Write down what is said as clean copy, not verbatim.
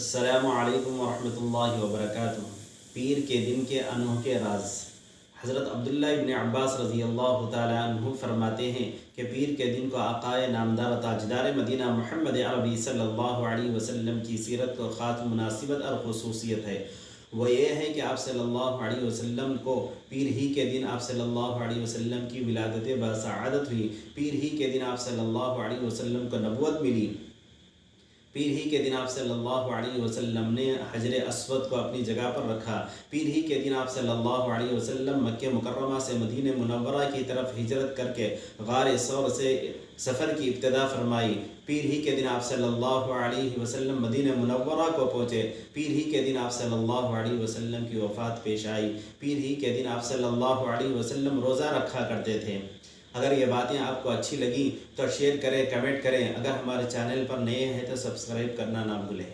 अस्सलामु अलैकुम वरहमतुल्लाहि वबरकातुह। पीर के दिन के अनोखे राज। हज़रत अब्दुल्ला इब्न अब्बास रज़ी अल्लाह तआला अन्हु फरमाते हैं कि पीर के दिन को आक़ाए नामदार ताजदार मदीना मुहम्मद अरबी सल्लल्लाहु अलैहि वसल्लम की सीरत को ख़ास मुनासिबत और ख़ुसूसियत है। वो ये है कि आप सल्लल्लाहु अलैहि वसल्लम को पीर ही के दिन आप सल्लल्लाहु अलैहि वसल्लम की विलादत बसआदत हुई। पीर ही के दिन आप सल्लल्लाहु अलैहि वसल्लम को नबुवत मिली। पीर ही के दिन आप सल्लल्लाहु अलैहि वसल्लम ने हजर अस्वद को अपनी जगह पर रखा। पीर ही के दिन आप सल्लल्लाहु अलैहि वसल्लम मक्के मुकर्रमा से मदीने मुनव्वरा की तरफ हिजरत करके गार सौर से सफ़र की इब्तिदा फरमाई। पीर ही के दिन आप सल्लल्लाहु अलैहि वसल्लम मदीने मुनव्वरा को पहुँचे। पीर ही के दिन आप सल्लल्लाहु अलैहि वसल्लम की वफ़ात पेश आई। पीर ही के दिन आप सल्लल्लाहु अलैहि वसल्लम रोज़ा रखा करते थे। अगर ये बातें आपको अच्छी लगी तो शेयर करें, कमेंट करें। अगर हमारे चैनल पर नए हैं तो सब्सक्राइब करना ना भूलें।